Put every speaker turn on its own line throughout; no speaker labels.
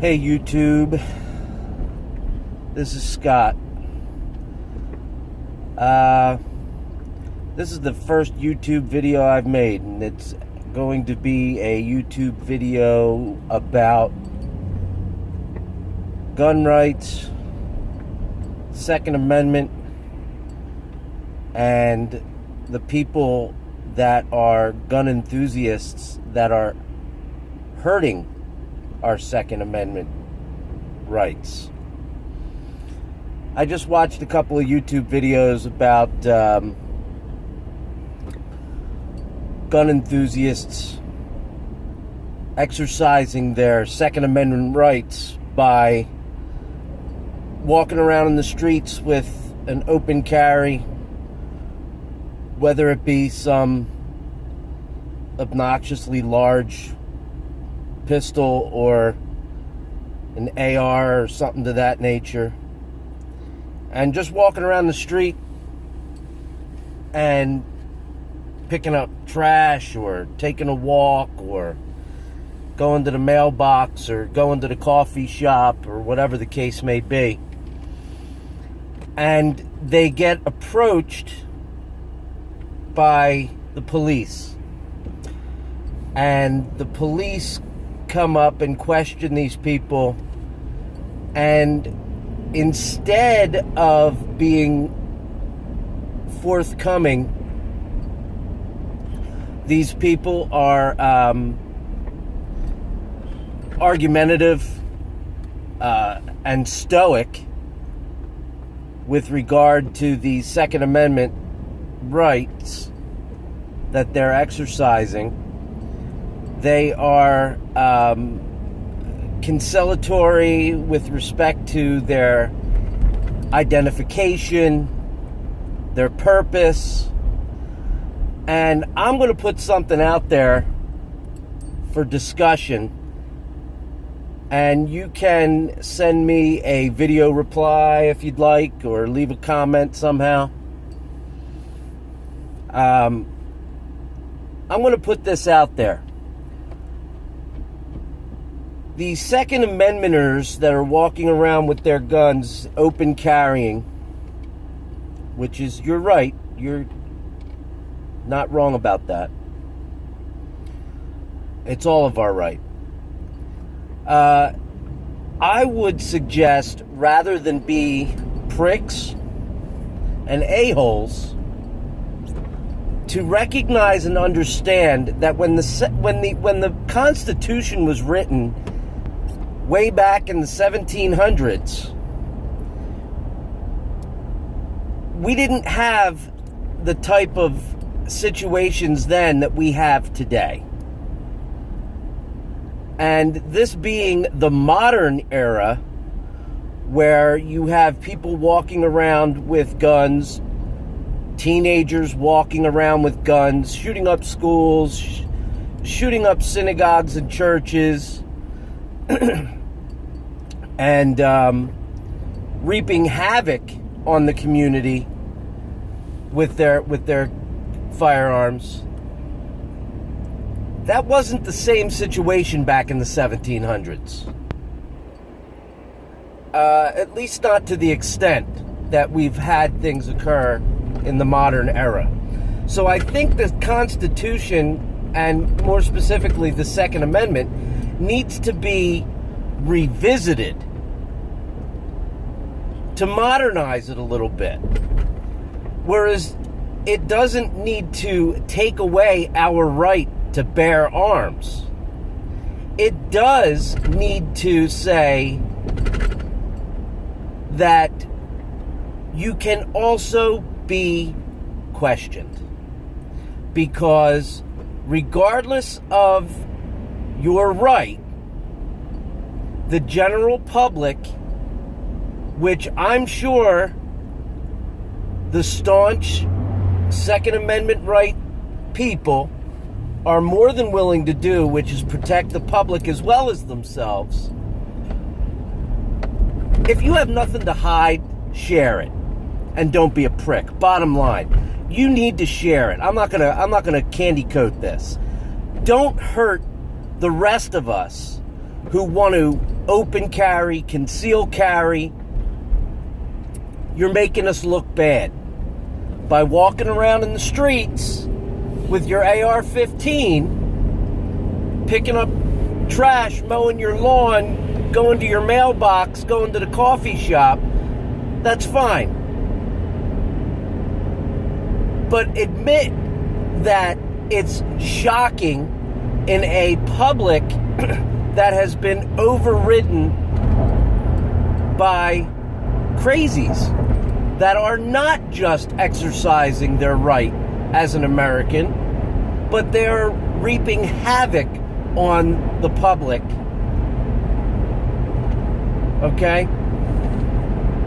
Hey YouTube, this is Scott. This is the first YouTube video I've made, and it's going to be a YouTube video about gun rights, Second Amendment, and the people that are gun enthusiasts that are hurting our Second Amendment rights. I just watched a couple of YouTube videos about gun enthusiasts exercising their Second Amendment rights by walking around in the streets with an open carry, whether it be some obnoxiously large pistol or an AR or something to that nature, and just walking around the street and picking up trash or taking a walk or going to the mailbox or going to the coffee shop or whatever the case may be. And they get approached by the police, and the police come up and question these people, and instead of being forthcoming, these people are argumentative and stoic with regard to the Second Amendment rights that they're exercising. They are conciliatory with respect to their identification, their purpose, and I'm going to put something out there for discussion, and you can send me a video reply if you'd like, or leave a comment somehow. I'm going to put this out there. The Second Amendmenters that are walking around with their guns open carrying, which is, you're right, you're not wrong about that. It's all of our right. I would suggest, rather than be pricks and a-holes, to recognize and understand that when the Constitution was written way back in the 1700s, we didn't have the type of situations then that we have today. And this being the modern era, where you have people walking around with guns, teenagers walking around with guns, shooting up schools, shooting up synagogues and churches, and reaping havoc on the community with their firearms. That wasn't the same situation back in the 1700s. At least not to the extent that we've had things occur in the modern era. So I think the Constitution, and more specifically the Second Amendment, needs to be revisited to modernize it a little bit. Whereas it doesn't need to take away our right to bear arms. It does need to say that you can also be questioned, because regardless of your right, the general public, which I'm sure the staunch Second Amendment right people are more than willing to do, which is protect the public as well as themselves. If you have nothing to hide, share it, and don't be a prick. Bottom line, you need to share it. I'm not gonna candy coat this. Don't hurt the rest of us who want to open carry, conceal carry, you're making us look bad. By walking around in the streets with your AR-15, picking up trash, mowing your lawn, going to your mailbox, going to the coffee shop, that's fine. But admit that it's shocking in a public that has been overridden by crazies that are not just exercising their right as an American, but they're reaping havoc on the public. Okay?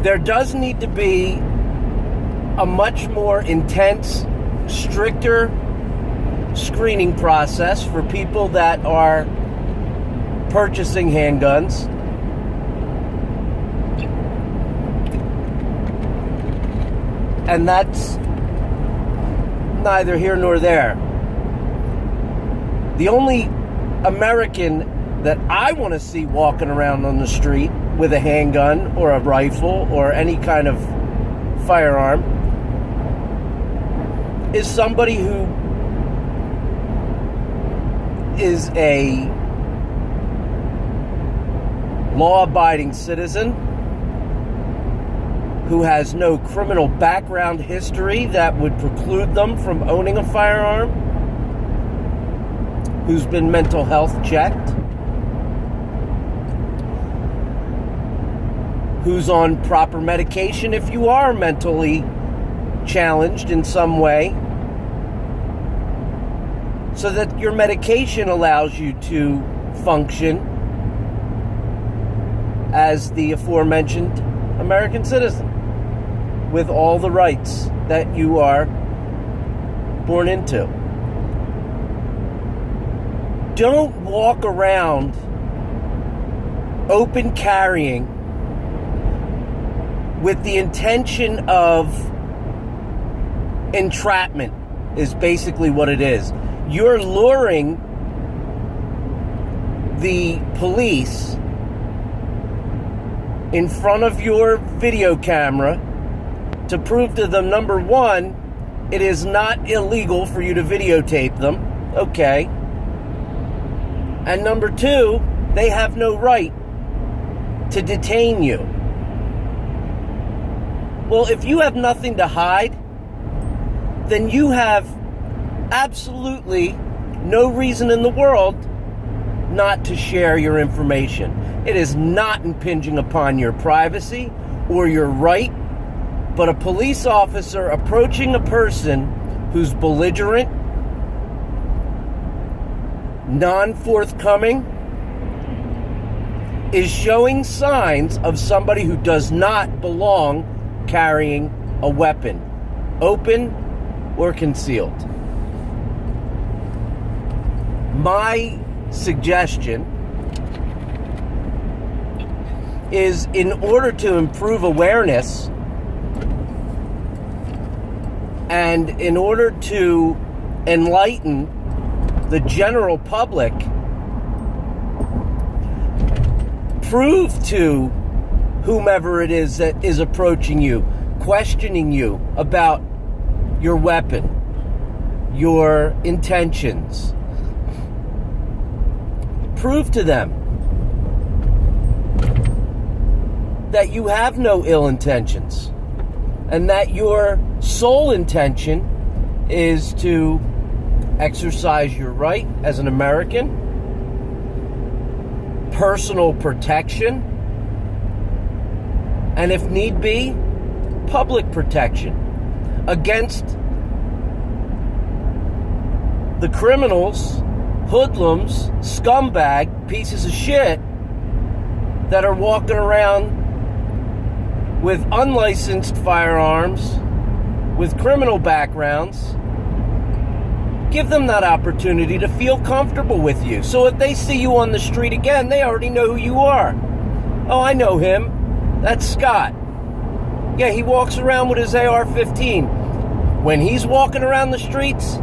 There does need to be a much more intense, stricter screening process for people that are purchasing handguns. And that's neither here nor there. The only American that I want to see walking around on the street with a handgun or a rifle or any kind of firearm is somebody who is a law-abiding citizen, who has no criminal background history that would preclude them from owning a firearm, who's been mental health checked, who's on proper medication if you are mentally challenged in some way, so that your medication allows you to function as the aforementioned American citizen with all the rights that you are born into. Don't walk around open carrying with the intention of entrapment, is basically what it is. You're luring the police in front of your video camera to prove to them, number one, it is not illegal for you to videotape them. Okay. And number two, they have no right to detain you. Well, if you have nothing to hide, then you have absolutely no reason in the world not to share your information. It is not impinging upon your privacy or your right, but a police officer approaching a person who's belligerent, non-forthcoming, is showing signs of somebody who does not belong carrying a weapon, open or concealed. My suggestion is, in order to improve awareness and in order to enlighten the general public, prove to whomever it is that is approaching you, questioning you about your weapon, your intentions, prove to them that you have no ill intentions and that your sole intention is to exercise your right as an American, personal protection, and if need be, public protection against the criminals, hoodlums, scumbag, pieces of shit that are walking around with unlicensed firearms, with criminal backgrounds. Give them that opportunity to feel comfortable with you. So if they see you on the street again, they already know who you are. Oh, I know him. That's Scott. Yeah, he walks around with his AR-15. When he's walking around the streets,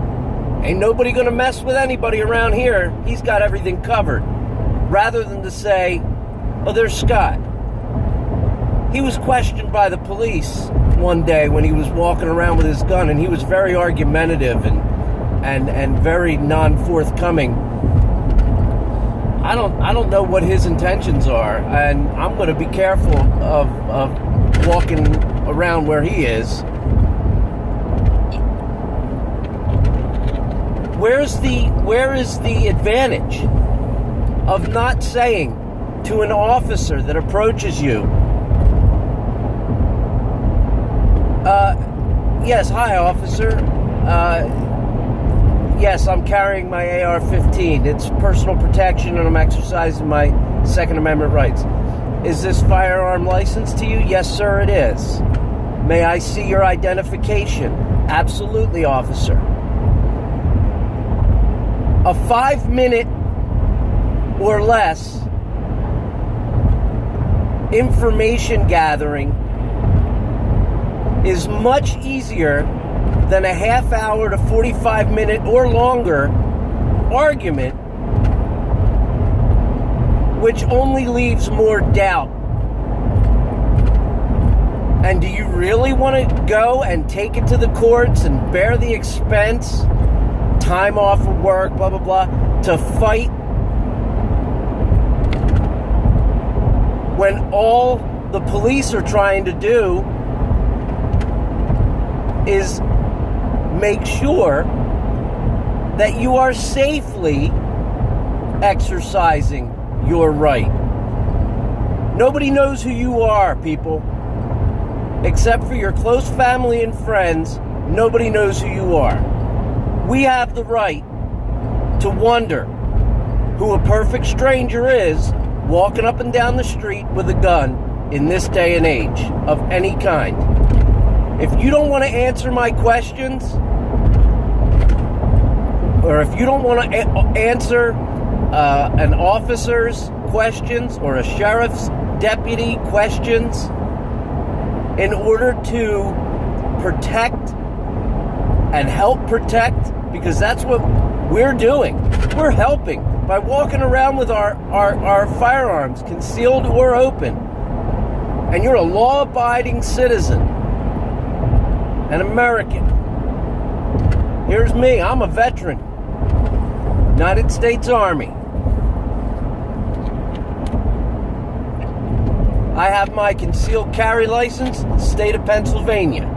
ain't nobody gonna mess with anybody around here. He's got everything covered. rather than to say, oh, there's Scott. He was questioned by the police one day when he was walking around with his gun, and he was very argumentative and very non-forthcoming. I don't know what his intentions are, and I'm going to be careful of walking around where he is. Where is the advantage of not saying to an officer that approaches you, yes, hi, officer. Yes, I'm carrying my AR-15. It's personal protection, and I'm exercising my Second Amendment rights. Is this firearm licensed to you? Yes, sir, it is. May I see your identification? Absolutely, officer. A 5-minute or less information gathering is much easier than a half hour to 45-minute or longer argument, which only leaves more doubt. And do you really want to go and take it to the courts and bear the expense, time off of work, blah, blah, blah, to fight when all the police are trying to do is make sure that you are safely exercising your right? Nobody knows who you are, people. Except for your close family and friends, nobody knows who you are. We have the right to wonder who a perfect stranger is walking up and down the street with a gun in this day and age of any kind. If you don't want to answer my questions, or if you don't want to answer an officer's questions or a sheriff's deputy questions in order to protect and help protect, because that's what we're doing. We're helping by walking around with our firearms concealed or open. And you're a law-abiding citizen, an American. Here's me. I'm a veteran. United States Army. I have my concealed carry license in the state of Pennsylvania.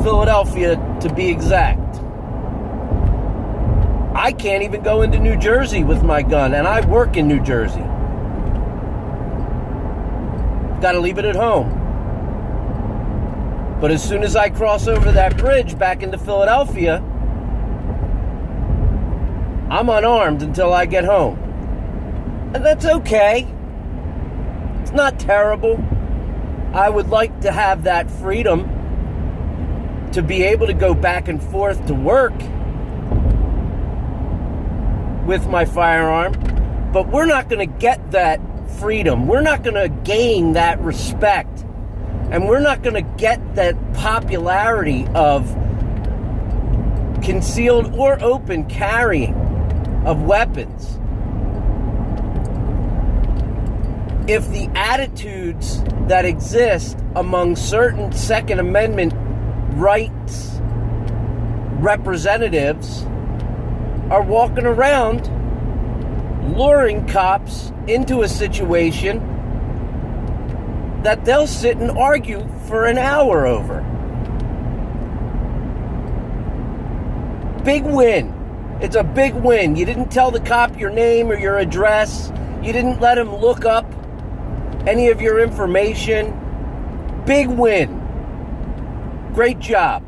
Philadelphia, to be exact. I can't even go into New Jersey with my gun, and I work in New Jersey. Got to leave it at home. But as soon as I cross over that bridge back into Philadelphia, I'm unarmed until I get home. And that's okay. It's not terrible. I would like to have that freedom to be able to go back and forth to work with my firearm, but we're not going to get that freedom. We're not going to gain that respect, and we're not going to get that popularity of concealed or open carrying of weapons if the attitudes that exist among certain Second Amendment rights representatives are walking around luring cops into a situation that they'll sit and argue for an hour over. Big win. It's a big win. You didn't tell the cop your name or your address. You didn't let him look up any of your information. Big win. Great job.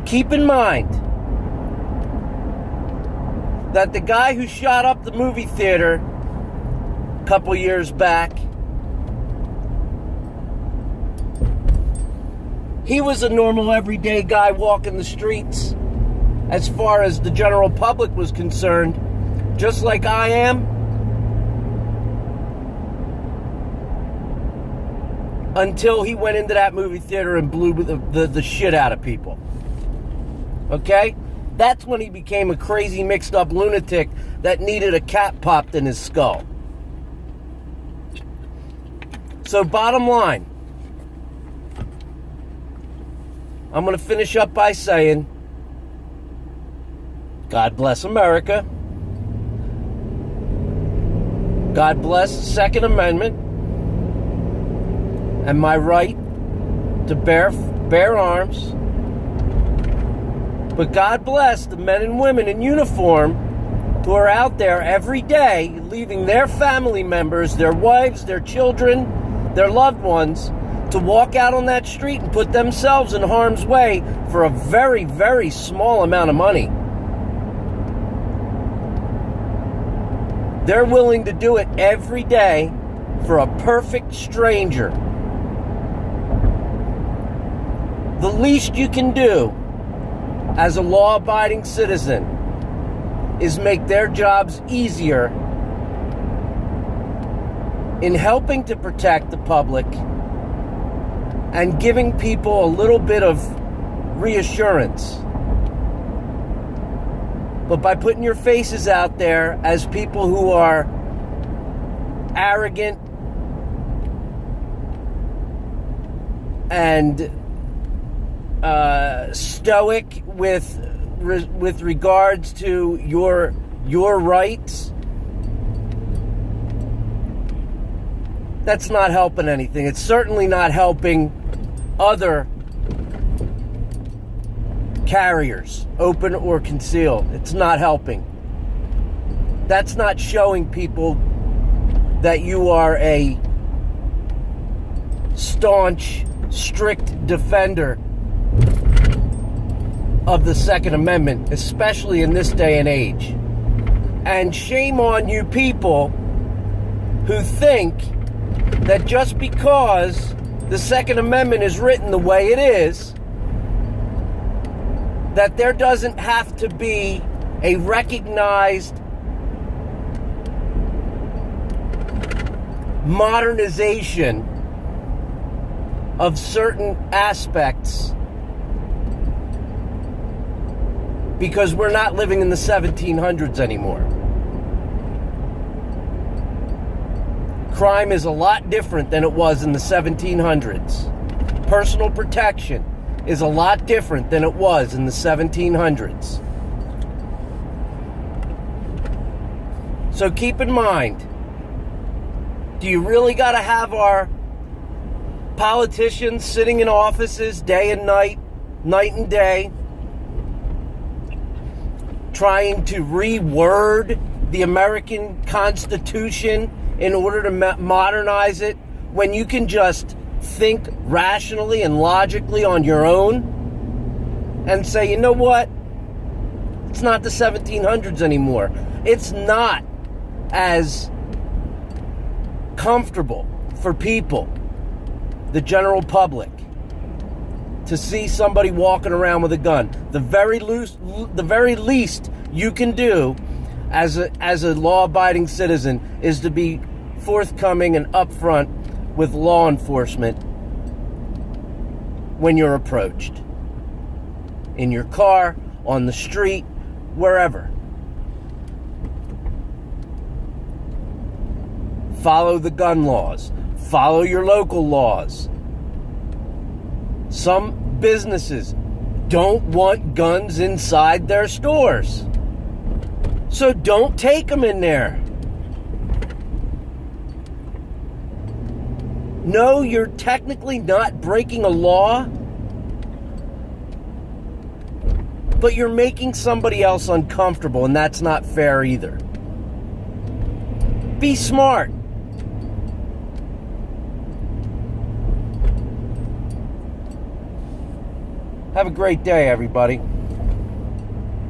Keep in mind that the guy who shot up the movie theater a couple years back, he was a normal everyday guy walking the streets as far as the general public was concerned, just like I am, until he went into that movie theater and blew the shit out of people. Okay? That's when he became a crazy, mixed-up lunatic that needed a cap popped in his skull. So bottom line, I'm going to finish up by saying, God bless America. God bless the Second Amendment and my right to bear arms. But God bless the men and women in uniform who are out there every day leaving their family members, their wives, their children, their loved ones to walk out on that street and put themselves in harm's way for a very, very small amount of money. They're willing to do it every day for a perfect stranger. The least you can do as a law-abiding citizen is make their jobs easier in helping to protect the public and giving people a little bit of reassurance. But by putting your faces out there as people who are arrogant and stoic with regards to your rights, that's not helping anything. It's certainly not helping other carriers, open or concealed. It's not helping. That's not showing people that you are a staunch, strict defender of the Second Amendment, especially in this day and age. And shame on you people who think that just because the Second Amendment is written the way it is, that there doesn't have to be a recognized modernization of certain aspects because we're not living in the 1700s anymore. Crime is a lot different than it was in the 1700s. Personal protection is a lot different than it was in the 1700s. So keep in mind, do you really got to have our politicians sitting in offices day and night, night and day, trying to reword the American Constitution in order to modernize it, when you can just think rationally and logically on your own and say, you know what? It's not the 1700s anymore. It's not as comfortable for people, the general public, to see somebody walking around with a gun. The very least you can do as a law-abiding citizen is to be forthcoming and upfront with law enforcement when you're approached. In your car, on the street, wherever. Follow the gun laws. Follow your local laws. Some businesses don't want guns inside their stores. So don't take them in there. No, you're technically not breaking a law, but you're making somebody else uncomfortable, and that's not fair either. Be smart. Have a great day, everybody.